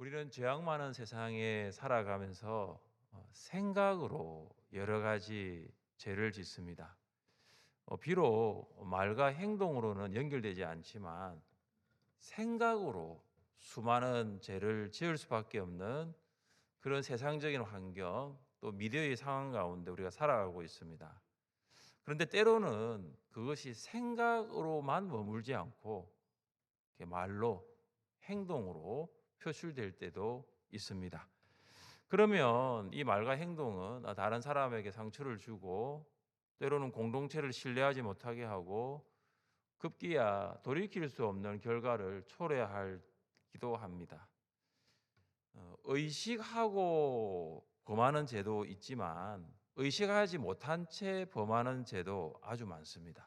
우리는 죄악 많은 세상에 살아가면서 생각으로 여러 가지 죄를 짓습니다. 비록 말과 행동으로는 연결되지 않지만 생각으로 수많은 죄를 지을 수밖에 없는 그런 세상적인 환경, 또 미디어의 상황 가운데 우리가 살아가고 있습니다. 그런데 때로는 그것이 생각으로만 머물지 않고 이렇게 말로, 행동으로 표출될 때도 있습니다. 그러면 이 말과 행동은 다른 사람에게 상처를 주고 때로는 공동체를 신뢰하지 못하게 하고 급기야 돌이킬 수 없는 결과를 초래하기도 합니다. 의식하고 범하는 죄도 있지만 의식하지 못한 채 범하는 죄도 아주 많습니다.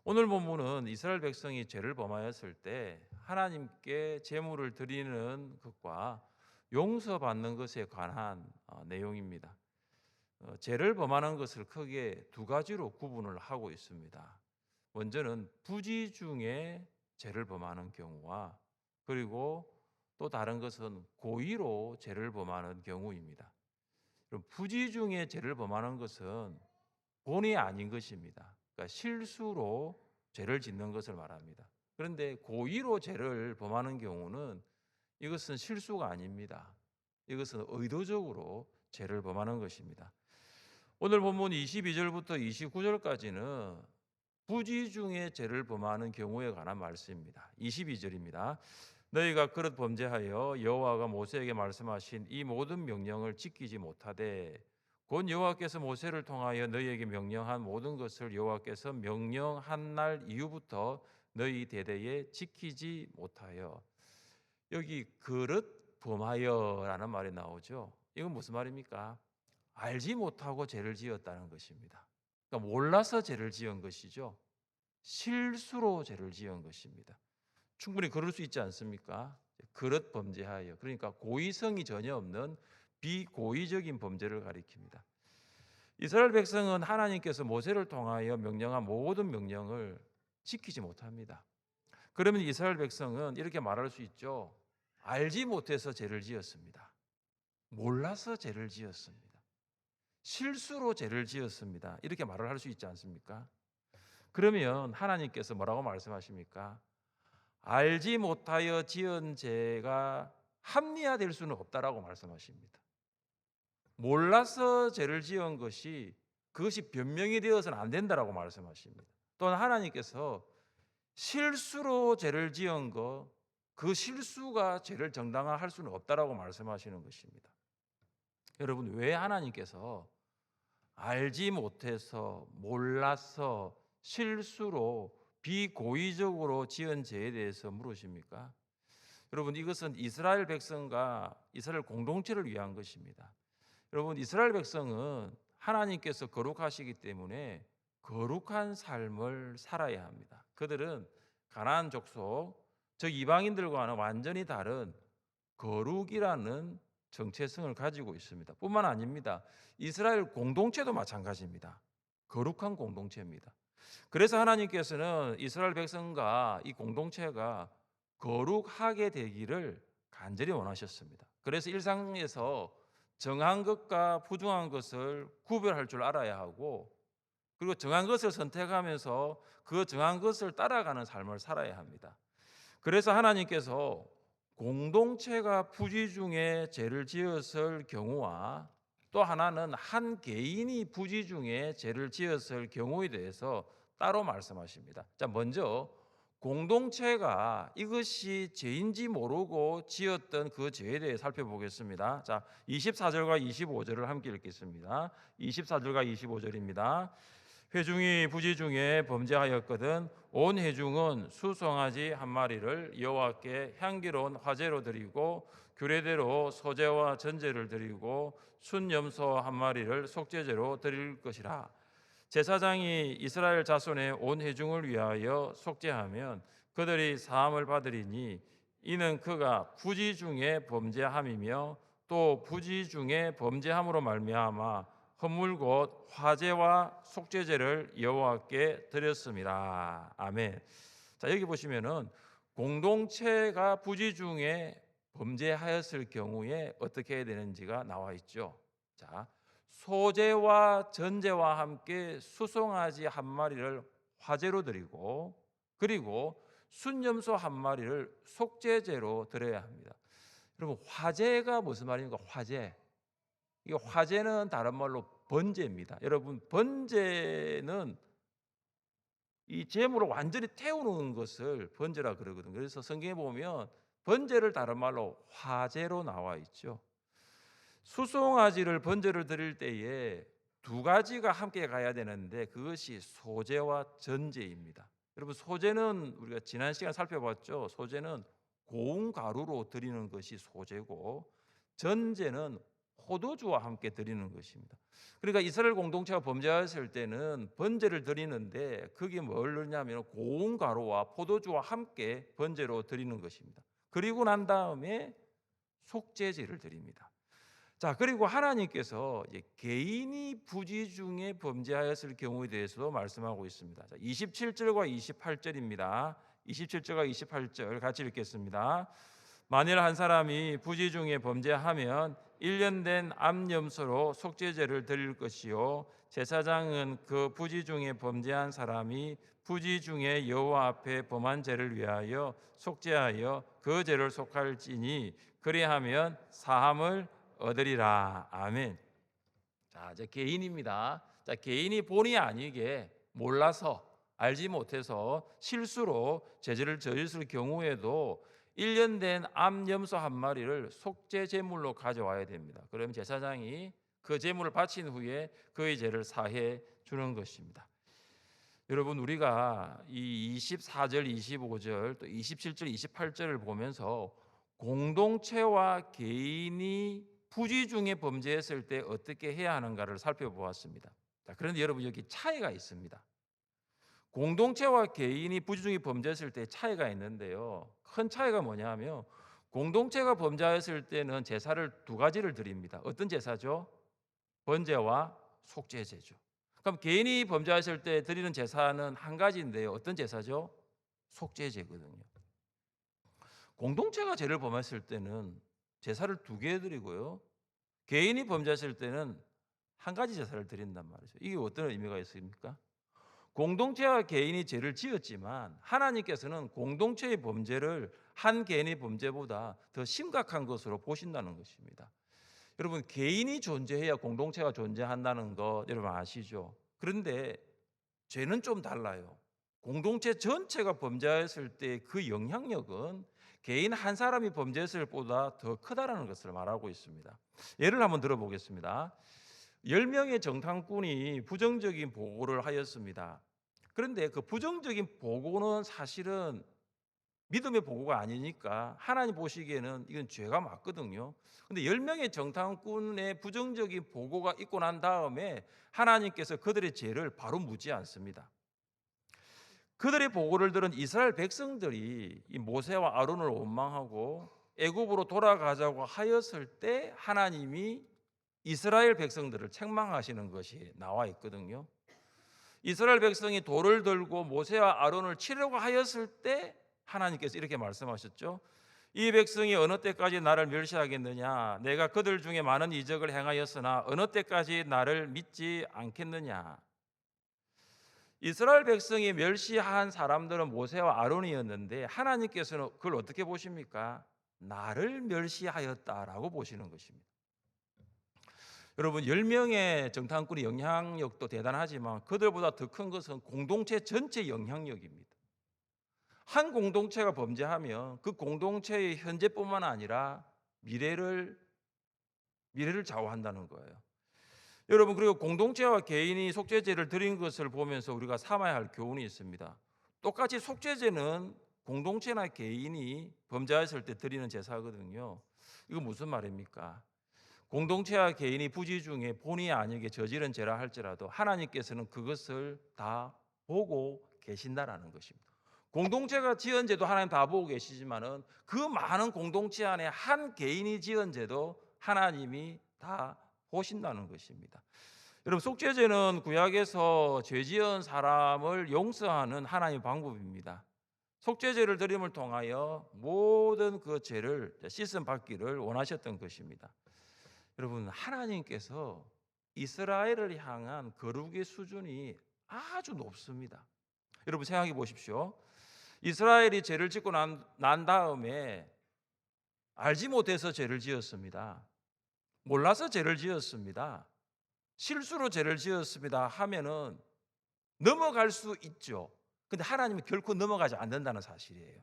오늘 본문은 이스라엘 백성이 죄를 범하였을 때 하나님께 제물을 드리는 것과 용서받는 것에 관한 내용입니다. 죄를 범하는 것을 크게 두 가지로 구분을 하고 있습니다. 먼저는 부지 중에 죄를 범하는 경우와 그리고 또 다른 것은 고의로 죄를 범하는 경우입니다. 그럼 부지 중에 죄를 범하는 것은 본이 아닌 것입니다. 그러니까 실수로 죄를 짓는 것을 말합니다. 그런데 고의로 죄를 범하는 경우는 이것은 실수가 아닙니다. 이것은 의도적으로 죄를 범하는 것입니다. 오늘 본문 22절부터 29절까지는 부지 중에 죄를 범하는 경우에 관한 말씀입니다. 22절입니다. 너희가 그릇 범죄하여 여호와가 모세에게 말씀하신 이 모든 명령을 지키지 못하되 곧 여호와께서 모세를 통하여 너희에게 명령한 모든 것을 여호와께서 명령한 날 이후부터 너희 대대에 지키지 못하여. 여기 그릇 범하여라는 말이 나오죠. 이건 무슨 말입니까? 알지 못하고 죄를 지었다는 것입니다. 그러니까 몰라서 죄를 지은 것이죠. 실수로 죄를 지은 것입니다. 충분히 그럴 수 있지 않습니까? 그릇 범죄하여, 그러니까 고의성이 전혀 없는 비고의적인 범죄를 가리킵니다. 이스라엘 백성은 하나님께서 모세를 통하여 명령한 모든 명령을 지키지 못합니다. 그러면 이스라엘 백성은 이렇게 말할 수 있죠. 알지 못해서 죄를 지었습니다. 몰라서 죄를 지었습니다. 실수로 죄를 지었습니다. 이렇게 말을 할 수 있지 않습니까? 그러면 하나님께서 뭐라고 말씀하십니까? 알지 못하여 지은 죄가 합리화될 수는 없다라고 말씀하십니다. 몰라서 죄를 지은 것이 그것이 변명이 되어서는 안 된다라고 말씀하십니다. 또한 하나님께서 실수로 죄를 지은 그 실수가 죄를 정당화할 수는 없다라고 말씀하시는 것입니다. 여러분, 왜 하나님께서 알지 못해서 몰라서 실수로 비고의적으로 지은 죄에 대해서 물으십니까? 여러분, 이것은 이스라엘 백성과 이스라엘 공동체를 위한 것입니다. 여러분, 이스라엘 백성은 하나님께서 거룩하시기 때문에 거룩한 삶을 살아야 합니다. 그들은 가나안 족속, 즉 이방인들과는 완전히 다른 거룩이라는 정체성을 가지고 있습니다. 뿐만 아닙니다. 이스라엘 공동체도 마찬가지입니다. 거룩한 공동체입니다. 그래서 하나님께서는 이스라엘 백성과 이 공동체가 거룩하게 되기를 간절히 원하셨습니다. 그래서 일상에서 정한 것과 부정한 것을 구별할 줄 알아야 하고, 그리고 정한 것을 선택하면서 그 정한 것을 따라가는 삶을 살아야 합니다. 그래서 하나님께서 공동체가 부지 중에 죄를 지었을 경우와 또 하나는 한 개인이 부지 중에 죄를 지었을 경우에 대해서 따로 말씀하십니다. 자, 먼저 공동체가 이것이 죄인지 모르고 지었던 그 죄에 대해 살펴보겠습니다. 자, 24절과 25절을 함께 읽겠습니다. 24절과 25절입니다. 회중이 부지 중에 범죄하였거든 온 회중은 수송아지 한 마리를 여호와께 향기로운 화제로 드리고 규례대로 소제와 전제를 드리고 순염소 한 마리를 속죄제로 드릴 것이라. 제사장이 이스라엘 자손의 온 회중을 위하여 속죄하면 그들이 사함을 받으리니 이는 그가 부지 중에 범죄함이며 또 부지 중에 범죄함으로 말미암아 헌물 곧 화제와 속죄제를 여호와께 드렸습니다. 아멘. 자, 여기 보시면은 공동체가 부지 중에 범죄하였을 경우에 어떻게 해야 되는지가 나와 있죠. 자, 소제와 전제와 함께 수송아지 한 마리를 화제로 드리고, 그리고 순염소 한 마리를 속죄제로 드려야 합니다. 여러분, 화제가 무슨 말입니까? 화제. 이 화제는 다른 말로 번제입니다. 여러분, 번제는 이 재물을 완전히 태우는 것을 번제라 그러거든요. 그래서 성경에 보면 번제를 다른 말로 화제로 나와 있죠. 수송아지를 번제를 드릴 때에 두 가지가 함께 가야 되는데 그것이 소제와 전제입니다. 여러분, 소제는 우리가 지난 시간 살펴봤죠. 소제는 고운 가루로 드리는 것이 소제고, 전제는 포도주와 함께 드리는 것입니다. 그러니까 이스라엘 공동체가 범죄했을 때는 번제를 드리는데 그게 뭘 넣냐면 고운 가루와 포도주와 함께 번제로 드리는 것입니다. 그리고 난 다음에 속죄제를 드립니다. 자, 그리고 하나님께서 이제 개인이 부지 중에 범죄하였을 경우에 대해서도 말씀하고 있습니다. 자, 27절과 28절입니다. 27절과 28절 같이 읽겠습니다. 만일 한 사람이 부지 중에 범죄하면 1년 된 암염소로 속죄제를 드릴 것이요, 제사장은 그 부지 중에 범죄한 사람이 부지 중에 여호와 앞에 범한 죄를 위하여 속죄하여 그 죄를 속할지니 그리하면 사함을 얻으리라. 아멘. 자, 이제 개인입니다. 자, 개인이 본의 아니게 몰라서 알지 못해서 실수로 죄를 저질렀을 경우에도 1년 된 암염소 한 마리를 속죄 제물로 가져와야 됩니다. 그러면 제사장이 그 제물을 바친 후에 그의 죄를 사해 주는 것입니다. 여러분, 우리가 이 24절, 25절, 또 27절, 28절을 보면서 공동체와 개인이 부지 중에 범죄했을 때 어떻게 해야 하는가를 살펴보았습니다. 자, 그런데 여러분, 여기 차이가 있습니다. 공동체와 개인이 부지 중에 범죄했을 때 차이가 있는데요. 큰 차이가 뭐냐면 공동체가 범죄했을 때는 제사를 두 가지를 드립니다. 어떤 제사죠? 번제와 속죄제죠. 그럼 개인이 범죄했을 때 드리는 제사는 한 가지인데요. 어떤 제사죠? 속죄제거든요. 공동체가 죄를 범했을 때는 제사를 두 개 드리고요, 개인이 범죄했을 때는 한 가지 제사를 드린단 말이죠. 이게 어떤 의미가 있습니까? 공동체와 개인이 죄를 지었지만 하나님께서는 공동체의 범죄를 한 개인의 범죄보다 더 심각한 것으로 보신다는 것입니다. 여러분, 개인이 존재해야 공동체가 존재한다는 거 여러분 아시죠? 그런데 죄는 좀 달라요. 공동체 전체가 범죄했을 때 그 영향력은 개인 한 사람이 범죄했을 때보다 더 크다라는 것을 말하고 있습니다. 예를 한번 들어보겠습니다. 10명의 정탐꾼이 부정적인 보고를 하였습니다. 그런데 그 부정적인 보고는 사실은 믿음의 보고가 아니니까 하나님 보시기에는 이건 죄가 맞거든요. 근데 10명의 정탐꾼의 부정적인 보고가 있고 난 다음에 하나님께서 그들의 죄를 바로 묻지 않습니다. 그들의 보고를 들은 이스라엘 백성들이 이 모세와 아론을 원망하고 애굽으로 돌아가자고 하였을 때 하나님이 이스라엘 백성들을 책망하시는 것이 나와 있거든요. 이스라엘 백성이 돌을 들고 모세와 아론을 치려고 하였을 때 하나님께서 이렇게 말씀하셨죠. 이 백성이 어느 때까지 나를 멸시하겠느냐? 내가 그들 중에 많은 이적을 행하였으나 어느 때까지 나를 믿지 않겠느냐? 이스라엘 백성이 멸시한 사람들은 모세와 아론이었는데 하나님께서는 그걸 어떻게 보십니까? 나를 멸시하였다라고 보시는 것입니다. 여러분, 10명의 정탐꾼의 영향력도 대단하지만 그들보다 더 큰 것은 공동체 전체 영향력입니다. 한 공동체가 범죄하면 그 공동체의 현재뿐만 아니라 미래를 좌우한다는 거예요. 여러분, 그리고 공동체와 개인이 속죄제를 드린 것을 보면서 우리가 삼아야 할 교훈이 있습니다. 똑같이 속죄제는 공동체나 개인이 범죄했을 때 드리는 제사거든요. 이거 무슨 말입니까? 공동체와 개인이 부지 중에 본의 아니게 저지른 죄라 할지라도 하나님께서는 그것을 다 보고 계신다라는 것입니다. 공동체가 지은 죄도 하나님 다 보고 계시지만은 그 많은 공동체 안에 한 개인이 지은 죄도 하나님이 다 보신다는 것입니다. 여러분, 속죄제는 구약에서 죄 지은 사람을 용서하는 하나님의 방법입니다. 속죄제를 드림을 통하여 모든 그 죄를 씻음 받기를 원하셨던 것입니다. 여러분, 하나님께서 이스라엘을 향한 거룩의 수준이 아주 높습니다. 여러분 생각해 보십시오. 이스라엘이 죄를 짓고 난 다음에 알지 못해서 죄를 지었습니다. 몰라서 죄를 지었습니다. 실수로 죄를 지었습니다 하면은 넘어갈 수 있죠. 근데 하나님은 결코 넘어가지 않는다는 사실이에요.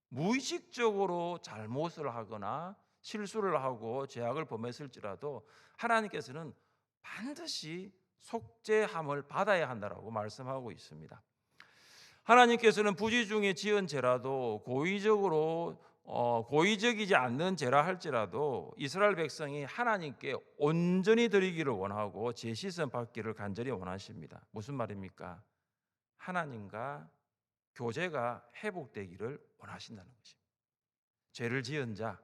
무의식적으로 잘못을 하거나 실수를 하고 죄악을 범했을지라도 하나님께서는 반드시 속죄함을 받아야 한다라고 말씀하고 있습니다. 하나님께서는 부지 중에 지은 죄라도 고의적이지 않는 죄라 할지라도 이스라엘 백성이 하나님께 온전히 드리기를 원하고 죄 씻음 받기를 간절히 원하십니다. 무슨 말입니까? 하나님과 교제가 회복되기를 원하신다는 것입니다. 죄를 지은 자,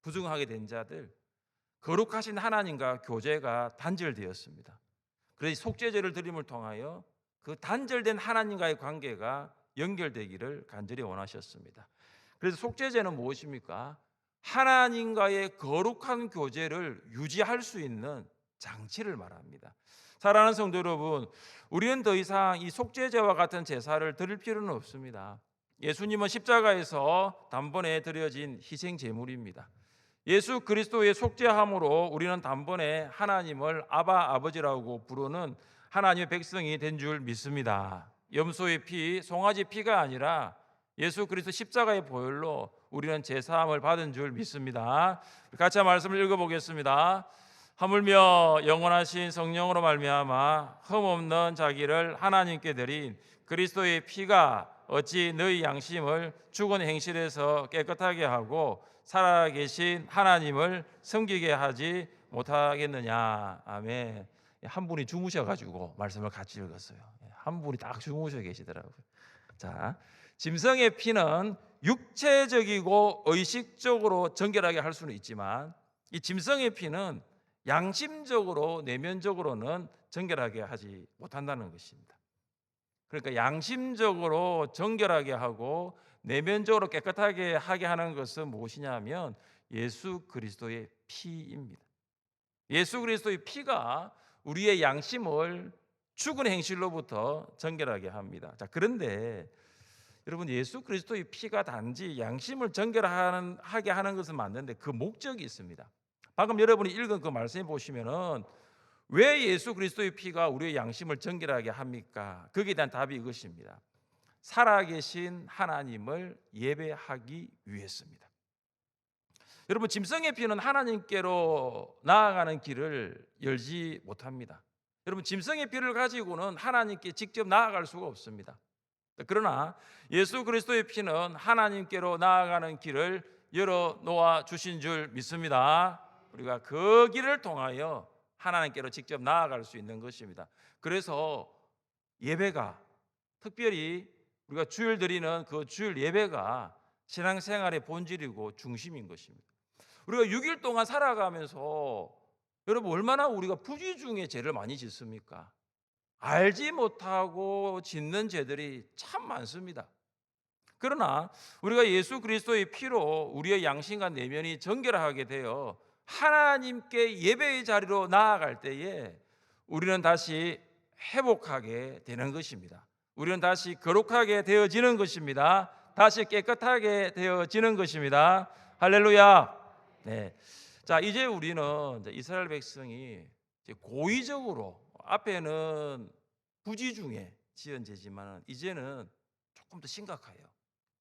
부정하게 된 자들, 거룩하신 하나님과 교제가 단절되었습니다. 그래서 속죄제를 드림을 통하여 그 단절된 하나님과의 관계가 연결되기를 간절히 원하셨습니다. 그래서 속죄제는 무엇입니까? 하나님과의 거룩한 교제를 유지할 수 있는 장치를 말합니다. 사랑하는 성도 여러분, 우리는 더 이상 이 속죄제와 같은 제사를 드릴 필요는 없습니다. 예수님은 십자가에서 단번에 드려진 희생 제물입니다. 예수 그리스도의 속죄함으로 우리는 단번에 하나님을 아바 아버지라고 부르는 하나님의 백성이 된 줄 믿습니다. 염소의 피, 송아지 피가 아니라 예수 그리스도 십자가의 보혈로 우리는 제사함을 받은 줄 믿습니다. 같이 말씀을 읽어보겠습니다. 하물며 영원하신 성령으로 말미암아 흠없는 자기를 하나님께 드린 그리스도의 피가 어찌 너희 양심을 죽은 행실에서 깨끗하게 하고 살아계신 하나님을 섬기게 하지 못하겠느냐. 아멘. 한 분이 주무셔가지고 말씀을 같이 읽었어요. 한 분이 딱 주무셔 계시더라고요. 자, 짐승의 피는 육체적이고 의식적으로 정결하게 할 수는 있지만 이 짐승의 피는 양심적으로 내면적으로는 정결하게 하지 못한다는 것입니다. 그러니까 양심적으로 정결하게 하고 내면적으로 깨끗하게 하게 하는 것은 무엇이냐면 예수 그리스도의 피입니다. 예수 그리스도의 피가 우리의 양심을 죽은 행실로부터 정결하게 합니다. 자, 그런데 여러분, 예수 그리스도의 피가 단지 양심을 정결하게 하는 것은 맞는데 그 목적이 있습니다. 방금 여러분이 읽은 그 말씀해 보시면은 왜 예수 그리스도의 피가 우리의 양심을 정결하게 합니까? 거기에 대한 답이 이것입니다. 살아계신 하나님을 예배하기 위해서입니다. 여러분, 짐승의 피는 하나님께로 나아가는 길을 열지 못합니다. 여러분, 짐승의 피를 가지고는 하나님께 직접 나아갈 수가 없습니다. 그러나 예수 그리스도의 피는 하나님께로 나아가는 길을 열어 놓아 주신 줄 믿습니다. 우리가 그 길을 통하여 하나님께로 직접 나아갈 수 있는 것입니다. 그래서 예배가, 특별히 우리가 주일 드리는 그 주일 예배가 신앙생활의 본질이고 중심인 것입니다. 우리가 6일 동안 살아가면서 여러분, 얼마나 우리가 부지 중에 죄를 많이 짓습니까? 알지 못하고 짓는 죄들이 참 많습니다. 그러나 우리가 예수 그리스도의 피로 우리의 양심과 내면이 정결하게 되어 하나님께 예배의 자리로 나아갈 때에 우리는 다시 회복하게 되는 것입니다. 우리는 다시 거룩하게 되어지는 것입니다. 다시 깨끗하게 되어지는 것입니다. 할렐루야. 네. 자, 이제 우리는 이스라엘 백성이 고의적으로, 앞에는 부지 중에 지은 죄지만 이제는 조금 더 심각해요.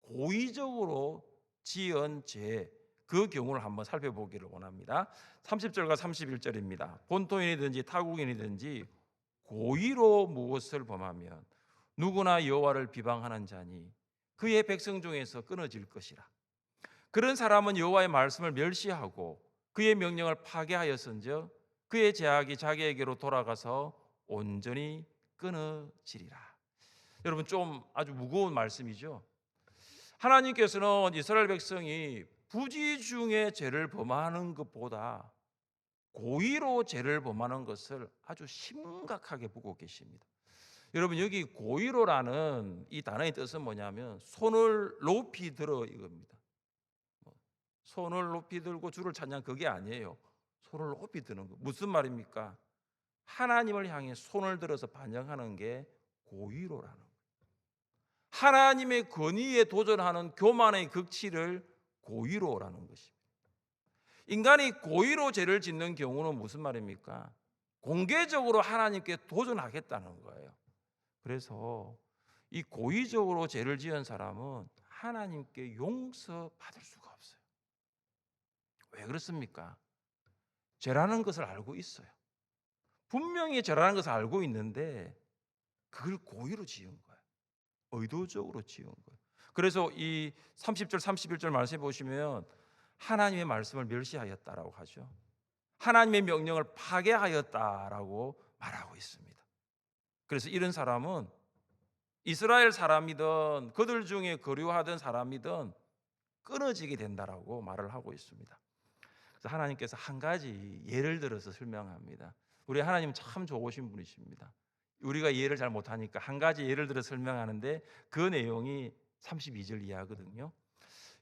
고의적으로 지은 죄, 그 경우를 한번 살펴보기를 원합니다. 30절과 31절입니다. 본토인이든지 타국인이든지 고의로 무엇을 범하면 누구나 여호와를 비방하는 자니 그의 백성 중에서 끊어질 것이라. 그런 사람은 여호와의 말씀을 멸시하고 그의 명령을 파괴하였은즉 그의 제약이 자기에게로 돌아가서 온전히 끊어지리라. 여러분, 좀 아주 무거운 말씀이죠. 하나님께서는 이스라엘 백성이 부지 중에 죄를 범하는 것보다 고의로 죄를 범하는 것을 아주 심각하게 보고 계십니다. 여러분 여기 고의로라는 이 단어의 뜻은 뭐냐면 손을 높이 들어 이겁니다. 손을 높이 들고 주를 찬양 그게 아니에요. 손을 높이 드는 거. 무슨 말입니까? 하나님을 향해 손을 들어서 반영하는 게 고의로라는 거예요. 하나님의 권위에 도전하는 교만의 극치를 고의로라는 것입니다. 인간이 고의로 죄를 짓는 경우는 무슨 말입니까? 공개적으로 하나님께 도전하겠다는 거예요. 그래서 이 고의적으로 죄를 지은 사람은 하나님께 용서받을 수가 없어요. 왜 그렇습니까? 죄라는 것을 알고 있어요. 분명히 죄라는 것을 알고 있는데 그걸 고의로 지은 거예요. 의도적으로 지은 거예요. 그래서 이 30절 31절 말씀해 보시면 하나님의 말씀을 멸시하였다라고 하죠. 하나님의 명령을 파괴하였다라고 말하고 있습니다. 그래서 이런 사람은 이스라엘 사람이든 그들 중에 거류하던 사람이든 끊어지게 된다라고 말을 하고 있습니다. 그래서 하나님께서 한 가지 예를 들어서 설명합니다. 우리 하나님 참 좋으신 분이십니다. 우리가 이해를 잘 못하니까 한 가지 예를 들어 설명하는데 그 내용이 32절 이하거든요.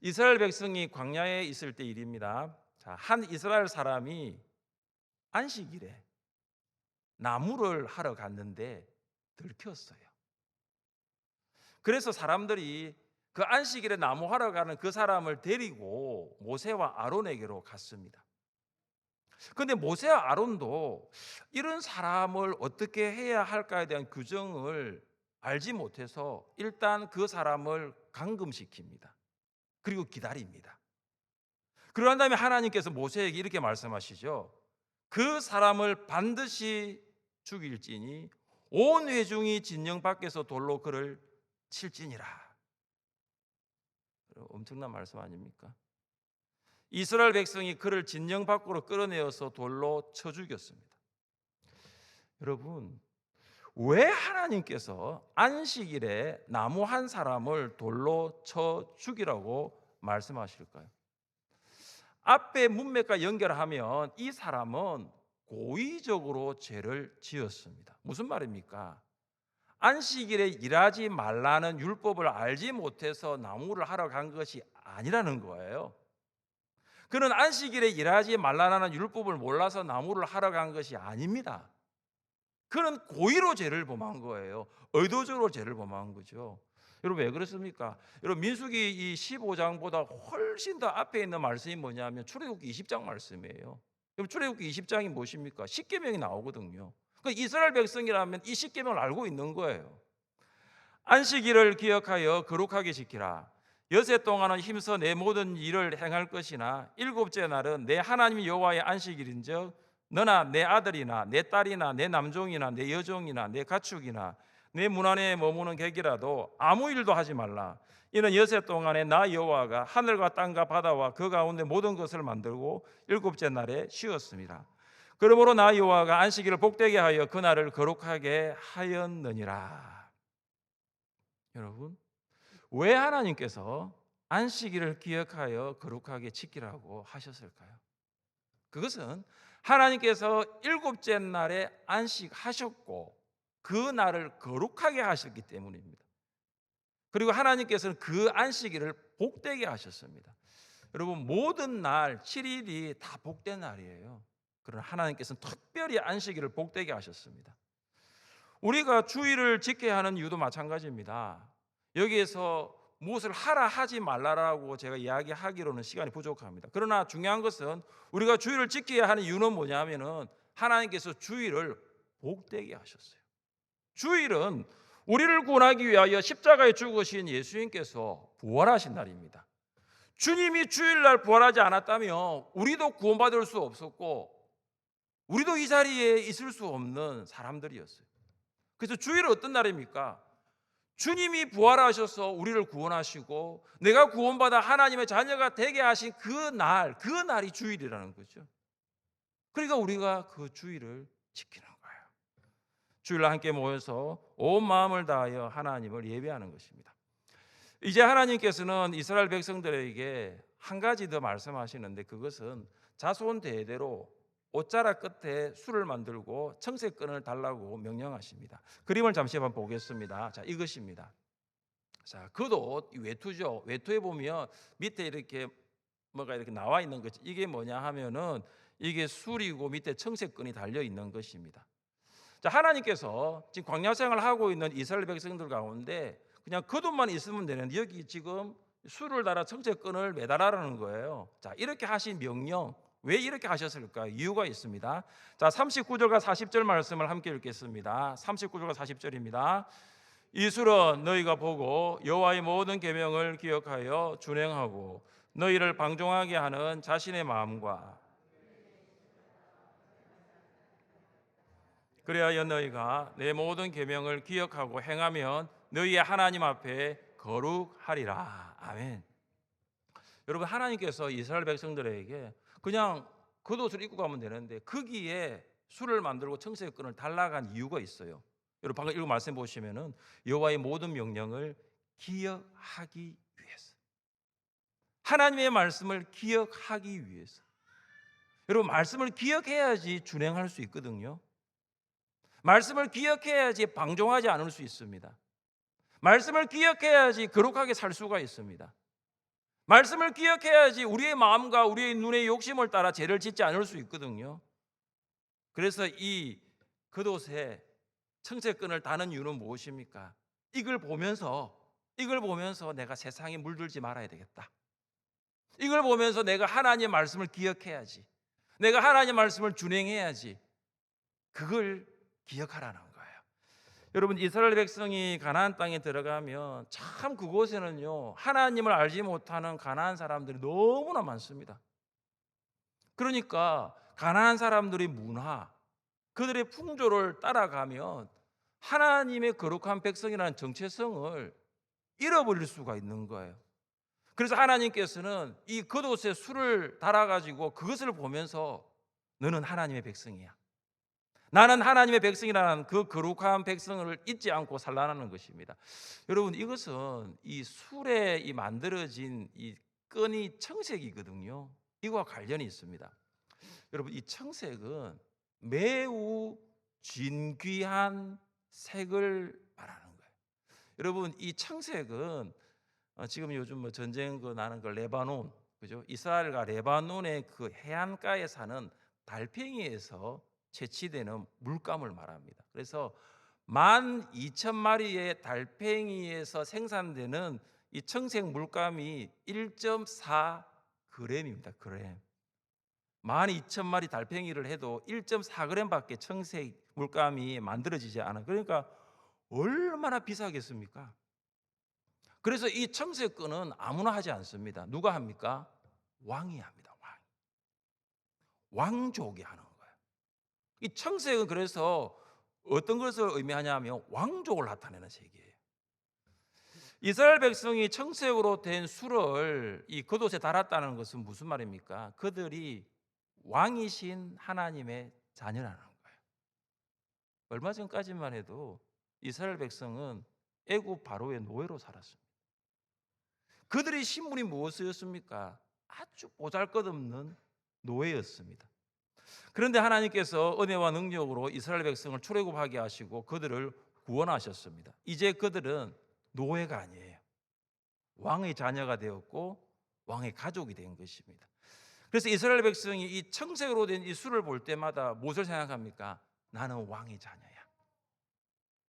이스라엘 백성이 광야에 있을 때 일입니다. 자, 한 이스라엘 사람이 안식일에 나무를 하러 갔는데 들켰어요. 그래서 사람들이 그 안식일에 나무 하러 가는 그 사람을 데리고 모세와 아론에게로 갔습니다. 그런데 모세와 아론도 이런 사람을 어떻게 해야 할까에 대한 규정을 알지 못해서 일단 그 사람을 감금시킵니다. 그리고 기다립니다. 그러한 다음에 하나님께서 모세에게 이렇게 말씀하시죠. 그 사람을 반드시 죽일지니 온 회중이 진영 밖에서 돌로 그를 칠지니라. 엄청난 말씀 아닙니까? 이스라엘 백성이 그를 진영 밖으로 끌어내어서 돌로 쳐 죽였습니다. 여러분, 왜 하나님께서 안식일에 나무 한 사람을 돌로 쳐 죽이라고 말씀하실까요? 앞에 문맥과 연결하면 이 사람은 고의적으로 죄를 지었습니다. 무슨 말입니까? 안식일에 일하지 말라는 율법을 알지 못해서 나무를 하러 간 것이 아니라는 거예요. 그는 안식일에 일하지 말라는 율법을 몰라서 나무를 하러 간 것이 아닙니다. 그는 고의로 죄를 범한 거예요. 의도적으로 죄를 범한 거죠. 여러분 왜 그렇습니까? 여러분 민수기 이 15장보다 훨씬 더 앞에 있는 말씀이 뭐냐면 출애굽기 20장 말씀이에요. 여러분 출애굽기 20장이 무엇입니까? 십계명이 나오거든요. 그러니까 이스라엘 백성이라면 이 십계명을 알고 있는 거예요. 안식일을 기억하여 거룩하게 지키라. 여세 동안은 힘써 내 모든 일을 행할 것이나 일곱째 날은 내 하나님 여호와의 안식일인즉 너나 내 아들이나 내 딸이나 내 남종이나 내 여종이나 내 가축이나 내 문 안에 머무는 객이라도 아무 일도 하지 말라. 이는 여세 동안에 나 여호와가 하늘과 땅과 바다와 그 가운데 모든 것을 만들고 일곱째 날에 쉬었습니다. 그러므로 나 여호와가 안식일을 복되게 하여 그 날을 거룩하게 하였느니라. 여러분, 왜 하나님께서 안식일을 기억하여 거룩하게 지키라고 하셨을까요? 그것은 하나님께서 일곱째 날에 안식하셨고 그 날을 거룩하게 하셨기 때문입니다. 그리고 하나님께서는 그 안식일을 복되게 하셨습니다. 여러분 모든 날 7일이 다 복된 날이에요. 그러나 하나님께서는 특별히 안식일을 복되게 하셨습니다. 우리가 주일을 지켜야 하는 이유도 마찬가지입니다. 여기에서 무엇을 하라 하지 말라라고 제가 이야기하기로는 시간이 부족합니다. 그러나 중요한 것은 우리가 주일을 지켜야 하는 이유는 뭐냐면은 하나님께서 주일을 복되게 하셨어요. 주일은 우리를 구원하기 위하여 십자가에 죽으신 예수님께서 부활하신 날입니다. 주님이 주일날 부활하지 않았다면 우리도 구원받을 수 없었고 우리도 이 자리에 있을 수 없는 사람들이었어요. 그래서 주일은 어떤 날입니까? 주님이 부활하셔서 우리를 구원하시고 내가 구원받아 하나님의 자녀가 되게 하신 그 날이 주일이라는 거죠. 그러니까 우리가 그 주일을 지키는 거예요. 주일날 함께 모여서 온 마음을 다하여 하나님을 예배하는 것입니다. 이제 하나님께서는 이스라엘 백성들에게 한 가지 더 말씀하시는데 그것은 자손 대대로 옷자락 끝에 술을 만들고 청색끈을 달라고 명령하십니다. 그림을 잠시 한번 보겠습니다. 자, 이것입니다. 자, 겉옷 외투죠. 외투에 보면 밑에 이렇게 뭐가 이렇게 나와 있는 거지. 이게 뭐냐 하면은 이게 술이고 밑에 청색끈이 달려 있는 것입니다. 자, 하나님께서 지금 광야 생활을 하고 있는 이스라엘 백성들 가운데 그냥 겉옷만 있으면 되는데 여기 지금 술을 달아 청색끈을 매달아라는 거예요. 자, 이렇게 하신 명령, 왜 이렇게 하셨을까? 이유가 있습니다. 자, 39절과 40절 말씀을 함께 읽겠습니다. 39절과 40절입니다. 이 술은 너희가 보고 여호와의 모든 계명을 기억하여 준행하고 너희를 방종하게 하는 자신의 마음과 그래야 너희가 내 모든 계명을 기억하고 행하면 너희의 하나님 앞에 거룩하리라. 아멘. 여러분, 하나님께서 이스라엘 백성들에게 그냥 겉옷을 입고 가면 되는데 거기에 술을 만들고 청색끈을 달라간 이유가 있어요. 여러분, 방금 읽은 말씀 보시면은 여호와의 모든 명령을 기억하기 위해서, 하나님의 말씀을 기억하기 위해서. 여러분, 말씀을 기억해야지 준행할 수 있거든요. 말씀을 기억해야지 방종하지 않을 수 있습니다. 말씀을 기억해야지 거룩하게 살 수가 있습니다. 말씀을 기억해야지 우리의 마음과 우리의 눈의 욕심을 따라 죄를 짓지 않을 수 있거든요. 그래서 이 겉옷에 청색끈을 다는 이유는 무엇입니까? 이걸 보면서 내가 세상에 물들지 말아야 되겠다. 이걸 보면서 내가 하나님의 말씀을 기억해야지. 내가 하나님의 말씀을 준행해야지. 그걸 기억하라는 거예요. 여러분, 이스라엘 백성이 가나안 땅에 들어가면 참 그곳에는요, 하나님을 알지 못하는 가나안 사람들이 너무나 많습니다. 그러니까 가나안 사람들의 문화, 그들의 풍조를 따라가면 하나님의 거룩한 백성이라는 정체성을 잃어버릴 수가 있는 거예요. 그래서 하나님께서는 이 겉옷에 술을 달아가지고 그것을 보면서 너는 하나님의 백성이야, 나는 하나님의 백성이라는 그 거룩한 백성을 잊지 않고 살라는 것입니다. 여러분, 이것은 이 술에 이 만들어진 이 끈이 청색이거든요. 이거와 관련이 있습니다. 여러분, 이 청색은 매우 진귀한 색을 말하는 거예요. 여러분, 이 청색은 지금 요즘 뭐 전쟁 나는 그 레바논, 그죠? 이스라엘과 레바논의 그 해안가에 사는 달팽이에서 채취되는 물감을 말합니다. 그래서 12,000마리의 달팽이에서 생산되는 이 청색 물감이 1.4g입니다. 그램. 12,000마리 달팽이를 해도 1.4g밖에 청색 물감이 만들어지지 않아요. 그러니까 얼마나 비싸겠습니까? 그래서 이 청색끈은 아무나 하지 않습니다. 누가 합니까? 왕이 합니다. 왕족이 하는 거예요. 이 청색은 그래서 어떤 것을 의미하냐면 왕족을 나타내는 색이에요. 이스라엘 백성이 청색으로 된 술을 이 겉옷에 달았다는 것은 무슨 말입니까? 그들이 왕이신 하나님의 자녀라는 거예요. 얼마 전까지만 해도 이스라엘 백성은 애굽 바로의 노예로 살았습니다. 그들의 신분이 무엇이었습니까? 아주 보잘것없는 노예였습니다. 그런데 하나님께서 은혜와 능력으로 이스라엘 백성을 출애굽하게 하시고 그들을 구원하셨습니다. 이제 그들은 노예가 아니에요. 왕의 자녀가 되었고 왕의 가족이 된 것입니다. 그래서 이스라엘 백성이 이 청색으로 된 이 술을 볼 때마다 무엇을 생각합니까? 나는 왕의 자녀야.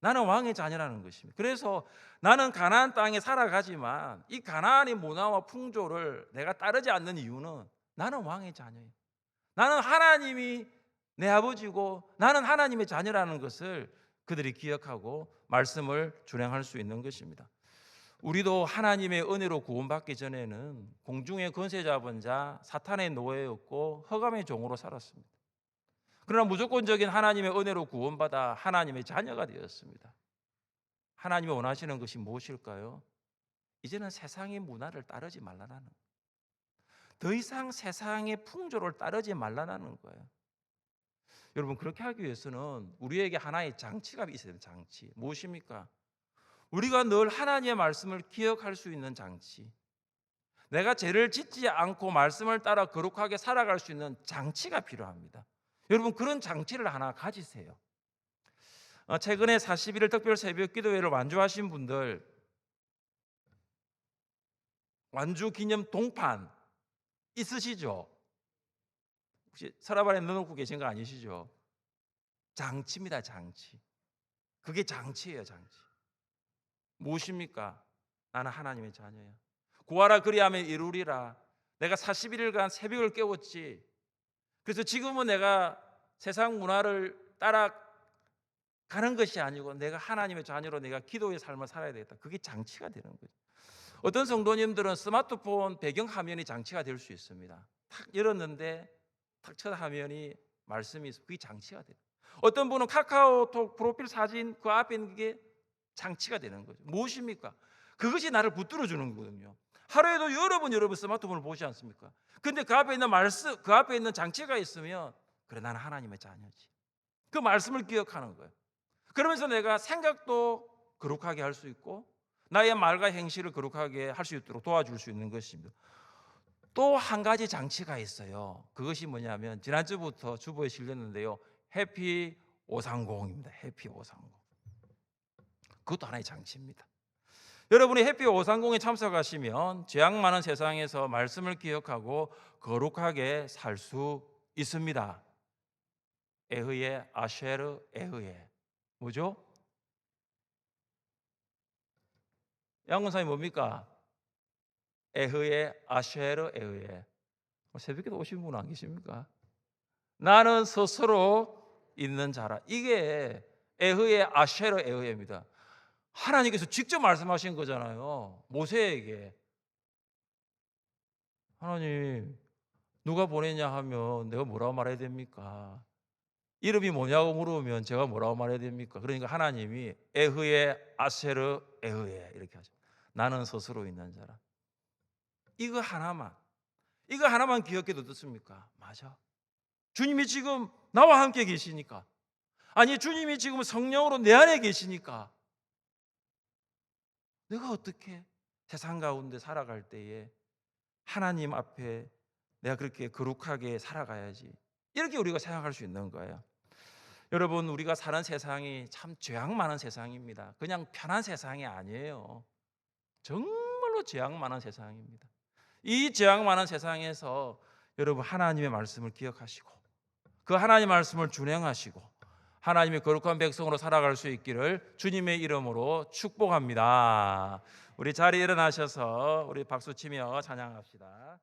나는 왕의 자녀라는 것입니다. 그래서 나는 가나안 땅에 살아가지만 이 가나안의 문화와 풍조를 내가 따르지 않는 이유는 나는 왕의 자녀예요. 나는 하나님이 내 아버지고 나는 하나님의 자녀라는 것을 그들이 기억하고 말씀을 준행할 수 있는 것입니다. 우리도 하나님의 은혜로 구원받기 전에는 공중의 권세 잡은 자 사탄의 노예였고 흑암의 종으로 살았습니다. 그러나 무조건적인 하나님의 은혜로 구원받아 하나님의 자녀가 되었습니다. 하나님이 원하시는 것이 무엇일까요? 이제는 세상의 문화를 따르지 말라는 거예요. 더 이상 세상의 풍조를 따르지 말라는 거예요. 여러분, 그렇게 하기 위해서는 우리에게 하나의 장치가 있어야 돼요. 장치. 무엇입니까? 우리가 늘 하나님의 말씀을 기억할 수 있는 장치. 내가 죄를 짓지 않고 말씀을 따라 거룩하게 살아갈 수 있는 장치가 필요합니다. 여러분 그런 장치를 하나 가지세요. 최근에 41일 특별 새벽 기도회를 완주하신 분들 완주 기념 동판 있으시죠? 혹시 서랍 안에 넣어놓고 계신 거 아니시죠? 장치입니다, 장치. 그게 장치예요, 장치. 무엇입니까? 나는 하나님의 자녀야. 구하라 그리하면 이루리라. 내가 41일간 새벽을 깨웠지. 그래서 지금은 내가 세상 문화를 따라가는 것이 아니고 내가 하나님의 자녀로 내가 기도의 삶을 살아야 되겠다. 그게 장치가 되는 거죠. 어떤 성도님들은 스마트폰 배경 화면이 장치가 될 수 있습니다. 탁 열었는데 탁 첫 화면이 말씀이 있어. 그게 장치가 돼요. 어떤 분은 카카오톡 프로필 사진 그 앞에 있는 게 장치가 되는 거죠. 무엇입니까? 그것이 나를 붙들어 주는 거거든요. 하루에도 여러 번 스마트폰을 보지 않습니까? 근데 그 앞에 있는 말씀, 그 앞에 있는 장치가 있으면 그래 나는 하나님의 자녀지. 그 말씀을 기억하는 거예요. 그러면서 내가 생각도 거룩하게 할 수 있고 나의 말과 행실을 거룩하게 할 수 있도록 도와줄 수 있는 것입니다. 또 한 가지 장치가 있어요. 그것이 뭐냐면 지난주부터 주보에 실렸는데요. 해피 530입니다. 해피 530. 그것도 하나의 장치입니다. 여러분이 해피 530에 참석하시면 죄악 많은 세상에서 말씀을 기억하고 거룩하게 살 수 있습니다. 에흐예 아쉐르 에흐예. 뭐죠? 양문사님 뭡니까? 에흐예 아쉐르 에흐예. 새벽에도 오신 분 안 계십니까? 나는 스스로 있는 자라. 이게 에흐예 아쉐르 에흐예입니다. 하나님께서 직접 말씀하신 거잖아요. 모세에게. 하나님 누가 보냈냐 하면 내가 뭐라고 말해야 됩니까? 이름이 뭐냐고 물으면 제가 뭐라고 말해야 됩니까? 그러니까 하나님이 에흐예 아세르 에흐예 이렇게 하죠. 나는 스스로 있는 자라. 이거 하나만 기억해도 듣습니까? 맞아. 주님이 지금 나와 함께 계시니까. 아니 주님이 지금 성령으로 내 안에 계시니까 내가 어떻게 세상 가운데 살아갈 때에 하나님 앞에 내가 그렇게 거룩하게 살아가야지. 이렇게 우리가 생각할 수 있는 거예요. 여러분 우리가 사는 세상이 참 죄악 많은 세상입니다. 그냥 편한 세상이 아니에요. 정말로 죄악 많은 세상입니다. 이 죄악 많은 세상에서 여러분 하나님의 말씀을 기억하시고 그 하나님의 말씀을 준행하시고 하나님의 거룩한 백성으로 살아갈 수 있기를 주님의 이름으로 축복합니다. 우리 자리에 일어나셔서 우리 박수치며 찬양합시다.